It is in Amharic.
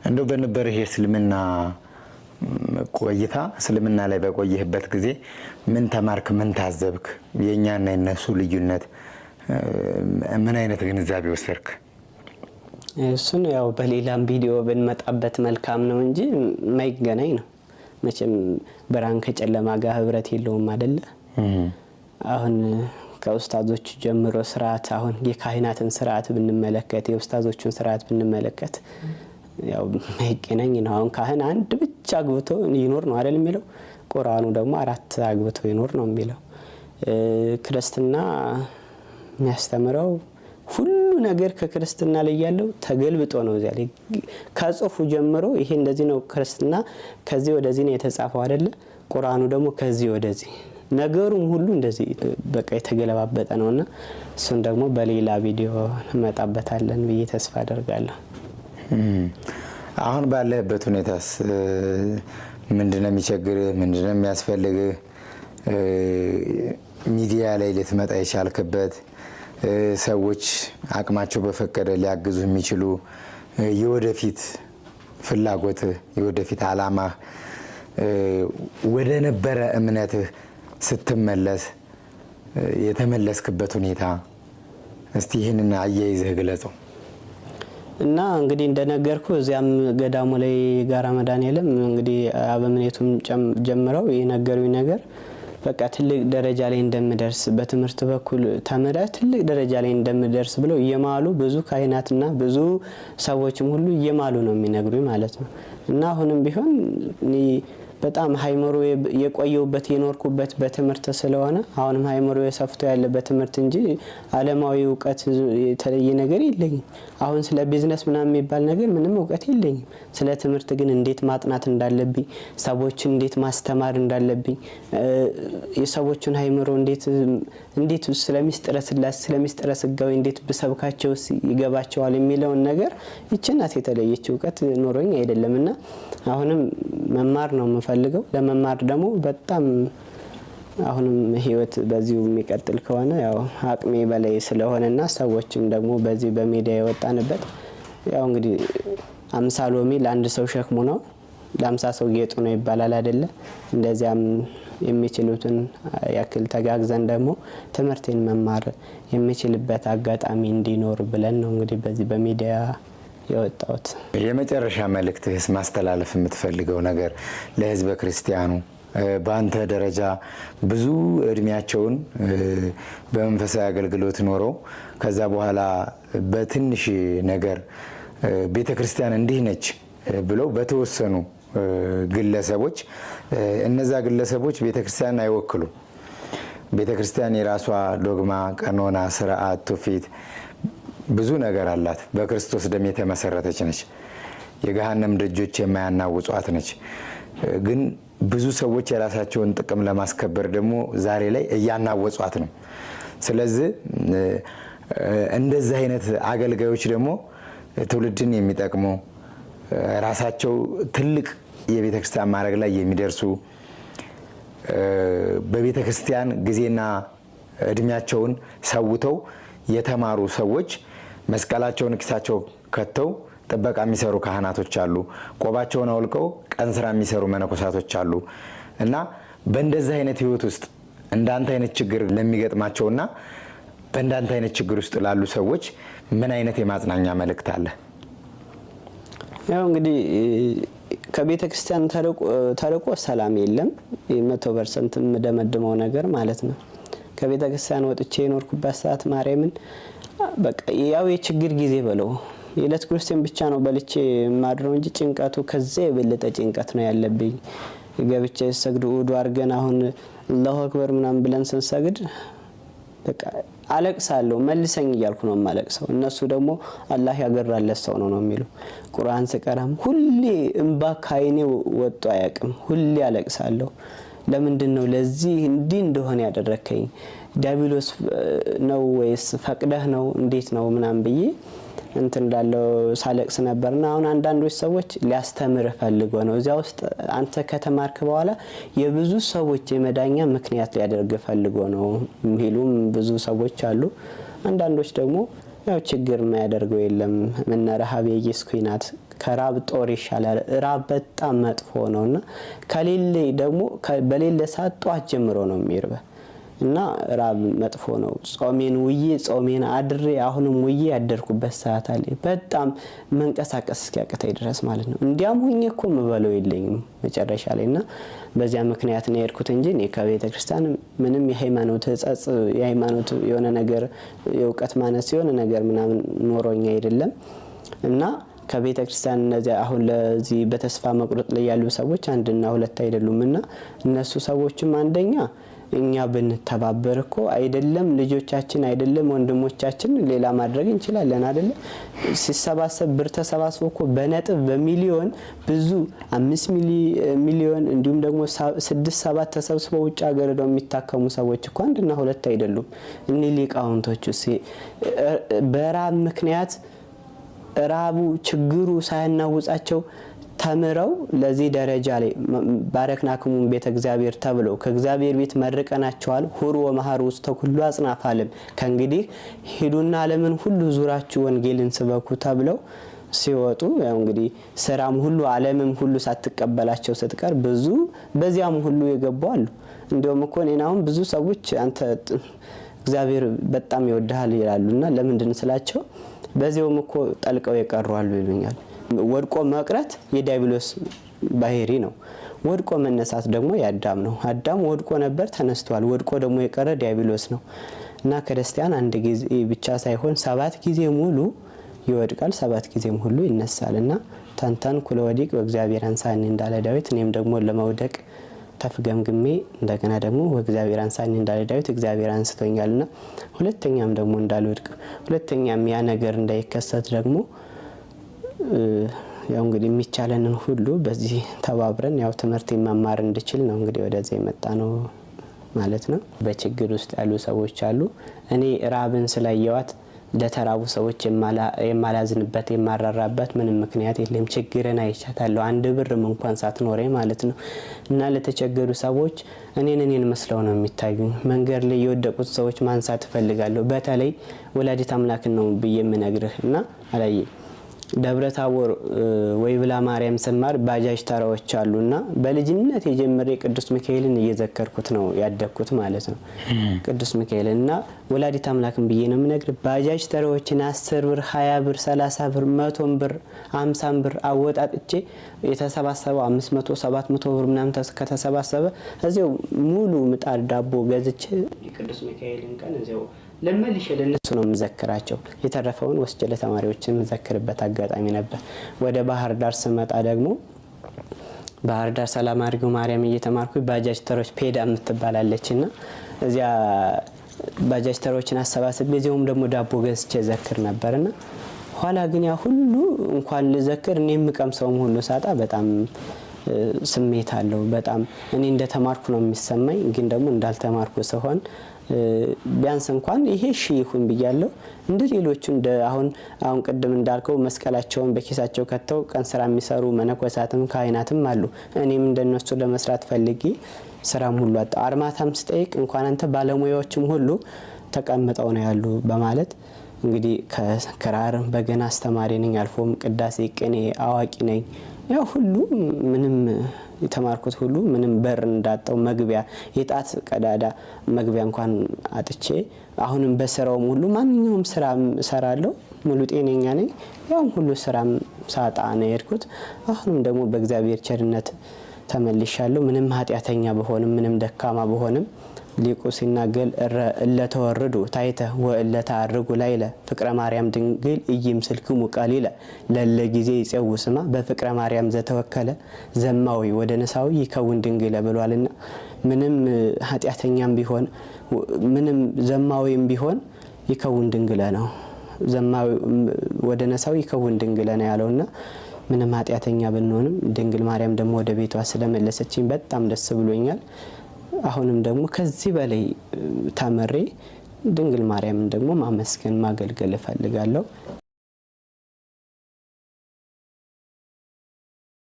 እንደው በነበረ የእስልምና ቆይታ እስልምና ላይ በቆየህበት ጊዜ ምን ተማርክ ምን ታዘብክ የኛና የነሱ ልዩነት ምን አይነት ግንዛቤ ወሰድክ እሱን ያው በሌላም ቪዲዮ ብንመጣበት መልካም ነው እንጂ ማይገናኝ ነው መቼም ብርሃን ከጨለማ ጋር ህብረት የለውም አይደለ አሁን ከኡስታዞች ጀምሮ ስርዓት አሁን የካህናትን ስርዓት ብንመለከት የኡስታዞቹን ስርዓት ብንመለከት ያው ማይገናኝ ነው አሁን ካህን አንድ ብቻ አግብቶ ይኖር ነው አይደል የሚለው ቁርአኑ ደግሞ አራት አግብቶ ይኖር ነው የሚለው ክርስትና የሚያስተምረው ሁሉ ነገር ከክርስትና ላይ ያለው ተገልብጦ ነው እዚያ ላይ ከጽሁፉ ጀምሮ ይሄ እንደዚህ ነው ክርስትና ከዚህ ወደዚህ ነው የተጻፈው አይደለ ቁርአኑ ደግሞ ከዚህ ወደዚህ ነገሩም ሁሉ እንደዚህ በቃ የተገለባበጠ ነውና እሱን ደግሞ በሌላ ቪዲዮ መጣበታለን ብዬ ተስፋ አደርጋለሁ አሁን ባለበት ሁኔታስ ምንድነው የሚቸግር ምንድነው የሚያስፈልግ ሚዲያ ላይ ልትመጣ ይቻልከበት ሰዎች አቅማቸው በፈቀደ ሊያግዙ የሚችሉ የወደፊት ፍላጎት የወደፊት አላማ ወደ ነበረ እምነትህ ስትመለስ የተመለስክበት ሁኔታ እስቲ ይሄንን አያይዘህ ግለጸው እና እንግዲህ እንደነገርኩ እዚያም ገዳሙ ላይ ጋራ መድኃኔዓለም እንግዲህ አበምኔቱም ጀምረው የነገሩኝ ነገር በቃ ትልቅ ደረጃ ላይ እንደምደርስ በትምህርት በኩል ተመራ ትልቅ ደረጃ ላይ እንደምደርስ ብለው የማሉ ብዙ ካህናትና ብዙ ሰዎችም ሁሉ የማሉ ነው የሚነግሩኝ ማለት ነው እና አሁንም ቢሆን በጣም ሃይመሮ የቆየውበት የኖርኩበት በትምህርት ስለሆነ አሁንም ሃይመሮ የሰፍቶ ያለበት ትምህርት እንጂ ዓለማዊ ዕውቀት የተለየ ነገር የለኝም አሁን ስለ ቢዝነስ ምናምን የሚባል ነገር ምንም ዕውቀት የለኝም ስለ ትምህርት ግን እንዴት ማጥናት እንዳለብኝ ሰዎችን እንዴት ማስተማር እንዳለብኝ የሰዎችን ሃይመሮ እንዴት ስለሚስጥረ ስላሴ ስለሚስጥረ ስጋዊ እንዴት በሰብካቸው ይገባቸዋል የሚለው ነገር ይችናት የተለየች ዕውቀት ኖሮኝ አይደለምና አሁንም መማር ነው ፈልገው ለመማር ደግሞ በጣም አሁንም ህይወት በዚሁ የሚቀጥል ከሆነ ያው አቅሜ በላይ ስለሆነና ሰዎችም ደግሞ በዚህ በሚዲያ የወጣንበት ያው እንግዲህ 50 ሎሚ ለአንድ ሰው ሸክሙ ነው ለ50 ሰው ጌጡ ነው ይባላል አይደለ እንደዚያም የሚችሉትን ያክል ተጋግዘን ደግሞ ትምህርቴን መማር የሚችልበት አጋጣሚ እንዲኖር ብለን ነው እንግዲህ በዚህ በሚዲያ የወጣሁት የመጨረሻ መልእክትስ ማስተላለፍ የምትፈልገው ነገር ለህዝበ ክርስቲያኑ በአንተ ደረጃ ብዙ እድሜያቸውን በመንፈሳዊ አገልግሎት ኖረው ከዛ በኋላ በትንሽ ነገር ቤተክርስቲያን እንዲህ ነች ብለው በተወሰኑ ግለሰቦች እነዛ ግለሰቦች ቤተክርስቲያን አይወክሉም ቤተክርስቲያን የራሷ ዶግማ ቀኖና ስርዓት ትውፊት ብዙ ነገር አላት በክርስቶስ ደም የተመሰረተች ነች የገሃነም ደጆች የማያናውጧት ነች ግን ብዙ ሰዎች የራሳቸውን ጥቅም ለማስከበር ደግሞ ዛሬ ላይ እያናወጧት ነው ስለዚህ እንደዚህ አይነት አገልጋዮች ደግሞ ትውልድን የሚጠቅሙ ራሳቸው ትልቅ የቤተክርስቲያን ማረግ ላይ የሚደርሱ በቤተክርስቲያን ጊዜና እድሜያቸውን ሰውተው የተማሩ ሰዎች መስቀላቸውን ኪሳቸው ከተው ጥበቃ የሚሰሩ ካህናቶች አሉ ቆባቸውን አውልቀው ቀን ስራ የሚሰሩ መነኮሳቶች አሉ እና በእንደዚህ አይነት ህይወት ውስጥ እንዳንተ አይነት ችግር ለሚገጥማቸውና በእንዳንተ አይነት ችግር ውስጥ ላሉ ሰዎች ምን አይነት የማጽናኛ መልእክት አለ ያው እንግዲህ ከቤተክርስቲያን ተርቆ ሰላም የለም 100% መደመደመው ነገር ማለት ነው ከቤተክርስቲያን ወጥቼ የኖርኩበት ሰዓት ማርያምን በቃ ያው የችግር ጊዜ በለው የለት ክርስቲያን ብቻ ነው በልቼ ማድረው እንጂ ጭንቀቱ ከዛ የበለጠ ጭንቀት ነው ያለብኝ ገብቼ ሰግዱ ወዱ አርገን አሁን አላሁ አክበር ምናምን ብለን ስንሰግድ በቃ አለቅሳለሁ መልሰኝ ይያልኩ ነው ማለቅሰው እነሱ ደግሞ አላህ ያገራለት ሰው ነው የሚሉ ቁርአን ስቀራም ሁሌ እንባ ካይኔ ወጣ ያቅም ሁሌ አለቅሳለሁ ለምንድነው ለዚህ እንዲህ እንደሆነ ያደረከኝ ዲያብሎስ ነው ወይስ ፈቅደህ ነው እንዴት ነው ምናምን ብዬ እንትን እንዳለው ሳለቅስ ነበርና አሁን አንዳንዶች ሰዎች ሊያስተምር ፈልገው ነው እዚያ ውስጥ አንተ ከተማርክ በኋላ የብዙ ሰዎች የመዳኛ ምክንያት ሊያደርግ ፈልገው ነው የሚሉም ብዙ ሰዎች አሉ አንዳንዶች ደግሞ ያው ችግር የማያደርገው የለም ምን ረሃብ የኢየሱስ ኩናት ከራብ ጦር ይሻላል። ራብ በጣም መጥፎ ነውና ከሌለ ደግሞ በሌለ ሰዓት ጧት ጀምሮ ነው የሚርበ እና ራብ መጥፎ ነው። ጾሜን ውዬ ጾሜን አድሬ አሁንም ውዬ ያደርኩበት ሰዓት አለ በጣም መንቀሳቀስ እስኪያቅተኝ ድረስ ማለት ነው። እንዲያም ሆኜ እኮ ምበለው የለኝም መጨረሻ ላይና በዚያ ምክንያት ነው የሄድኩት እንጂ እኔ ከቤተ ክርስቲያን ምንም የሃይማኖት ጸጽ የሃይማኖት የሆነ ነገር የእውቀት ማነስ የሆነ ነገር ምናምን ኖሮኛ አይደለም እና ከቤተ ክርስቲያን እነዚህ አሁን ለዚህ በተስፋ መቁረጥ ላይ ያሉ ሰዎች አንድና ሁለት አይደሉምና እነሱ ሰዎችም አንደኛ እኛ ብንተባበር እኮ አይደለም ልጆቻችን አይደለም ወንድሞቻችን ሌላ ማድረግ እንችላለን አይደለ? ሲሰባሰብ ብር ተሰባስቦ እኮ በነጥብ በሚሊዮን ብዙ 5 ሚሊዮን እንዲሁም ደግሞ 6 7 ተሰብስበው ውጭ ሀገር ነው የሚታከሙ ሰዎች እኮ አንድና ሁለት አይደሉም። እኔ ሊቃውንቶቹ በራብ ምክንያት ራቡ ችግሩ ሳያናውጻቸው ተምረው ለዚህ ደረጃ ላይ ባረክናክሙ ቤተ እግዚአብሔር ተብለው ከእግዚአብሔር ቤት መርቀናቸዋል። ሁሩ ወመሃሩ ውስተ ኩሉ አጽናፈ ዓለም ከእንግዲህ ሂዱና ዓለምን ሁሉ ዙራችሁ ወንጌልን ስበኩ ተብለው ሲወጡ ያው እንግዲህ ስራም ሁሉ ዓለምም ሁሉ ሳትቀበላቸው ስትቀር ብዙ በዚያም ሁሉ ይገባሉ። እንደውም እኮ እኔናውን ብዙ ሰዎች አንተ እግዚአብሔር በጣም ይወድሃል ይላሉና ለምንድን ስላቸው በዚያውም እኮ ጠልቀው ይቀርዋሉ ይሉኛል። ወድቆ መቅረት የዲያብሎስ ባህሪ ነው። ወድቆ መነሳት ደግሞ ያዳም ነው። አዳም ወድቆ ነበር ተነስቷል። ወድቆ ደግሞ የቀረ ዲያብሎስ ነው እና ክርስቲያን አንድ ጊዜ ብቻ ሳይሆን 7 ጊዜ ሙሉ ይወድቃል 7 ጊዜም ሁሉ ይነሳልና ታንታን ኩለ ወዲቅ በእግዚአብሔር አንሳኒ እንዳለ ዳዊት እኔም ደግሞ ለመውደቅ ተፍገምግሜ እንደገና ደግሞ በእግዚአብሔር አንሳኒ እንዳለ ዳዊት እግዚአብሔር አንስቶኛልና ሁለተኛም ደግሞ እንዳልወድቅ ሁለተኛም ያ ነገር እንዳይከሰት ደግሞ ያው እንግዲህ የሚቻለንን ሁሉ በዚህ ተባብረን ያው ትምህርት መማር እንድችል ነው እንግዲህ ወደዚህ የመጣ ነው ማለት ነው። በችግር ውስጥ ያሉ ሰዎች አሉ። እኔ ራብን ስላየዋት ለተራቡ ሰዎች የማላዝንበት የማራራበት ምንም ምክንያት የለም። ችግርን አይቻታለሁ አንድ ብርም እንኳን ሳትኖረኝ ማለት ነው እና ለተቸገሩ ሰዎች እኔን መስለው ነው የሚታዩኝ። መንገድ ላይ የወደቁት ሰዎች ማንሳት ፈልጋለሁ። በተለይ ወላዲተ አምላክ ነው ብዬ የምነግርህ እና አላየ ደብረ ታቦር ወይብላ ማርያም ስማር ባጃጅ ተራዎች አሉና በልጅነት የጀመረ ቅዱስ ሚካኤልን እየዘከርኩት ነው ያደግኩት ማለት ነው። ቅዱስ ሚካኤልና ወላዲተ አምላክን ብዬ ነው የምነግር። ባጃጅ ተራዎችን 10 ብር 20 ብር 30 ብር 100 ብር 50 ብር አወጣጥቼ የተሰባሰበው 500 700 ብር ምናምን ከተሰባሰበ እዚያው ሙሉ ምጣድ ዳቦ ገዝቼ ቅዱስ ሚካኤልን ቀን እዚያው ለመልሽ ለነሱ ነው መዘከራቸው። የተረፈውን ወስጄ ለተማሪዎችን መዘከርበት አጋጣሚ ነበር። ወደ ባህር ዳር ስመጣ ደግሞ ባህር ዳር ሰላም አድርገው ማርያም እየተማርኩ ባጃጅ ተሮች ፔዳ የምትባላለችና እዚያ ባጃጅ ተሮችን አሰባስቤ እዚያውም ደግሞ ዳቦ ገዝቼ ዘክር ነበርና ኋላ ግን ያ ሁሉ እንኳን ልዘክር እኔ የምቀምሰውም ሁሉ ሳጣ በጣም ስሜት አለው። በጣም እኔ እንደተማርኩ ነው የሚሰማኝ። ግን ደግሞ እንዳልተማርኩ ሲሆን ቢያንስ እንኳን ይሄ ይሁን ብያለሁ። እንደ ሌሎቹ እንደ አሁን ቀደም እንዳልከው መስቀላቸውን በኪሳቸው ከተው ቀን ስራ የሚሰሩ መነኮሳትም ካህናትም አሉ። እኔም እንደነሱ ለመስራት ፈልጌ ስራም ሁሉ አጣ። አርማታም ስጠይቅ እንኳን አንተ ባለሙያዎችም ሁሉ ተቀምጠው ነው ያሉ በማለት እንግዲህ ከክራር በገና አስተማሪ ነኝ። አልፎም ቅዳሴ ቅኔ አዋቂ ነኝ። ያው ሁሉ ምንም የተማርኩት ሁሉ ምንም በር እንዳጣው መግቢያ የጣት ቀዳዳ መግቢያ እንኳን አጥቼ አሁንም በስራው ሁሉ ማንኛውም ስራ ሰራለሁ። ሙሉ ጤነኛ ነኝ። ያው ሁሉ ስራም ሳጣ ነው የሄድኩት። አሁንም ደግሞ በእግዚአብሔር ቸርነት ተመልሻለሁ። ምንም ኃጢያተኛ በሆንም ምንም ደካማ በሆንም ሊቁ ሲናገር እለተወርዱ ታይተ ወእለታርጉ ላይለ ፍቅረ ማርያም ድንግል እይምስልክሙ ቃሊለ ለለ ጊዜ ይጸውስማ በፍቅረ ማርያም ዘተወከለ ዘማዊ ወደ ነሳዊ ይከውን ድንግል ብሏልና ምንም ኃጢያተኛም ቢሆን ምንም ዘማዊም ቢሆን ይከውን ድንግል ነው። ዘማዊ ወደ ነሳዊ ይከውን ድንግል ነው ያለውና ምንም ኃጢያተኛ ብንሆንም ድንግል ማርያም ደግሞ ወደ ቤቷ ስለመለሰችኝ በጣም ደስ ብሎኛል። አሁንም ደግሞ ከዚህ በላይ ተመሬ ድንግል ማርያምን ደግሞ ማመስገን ማገልገል እፈልጋለሁ።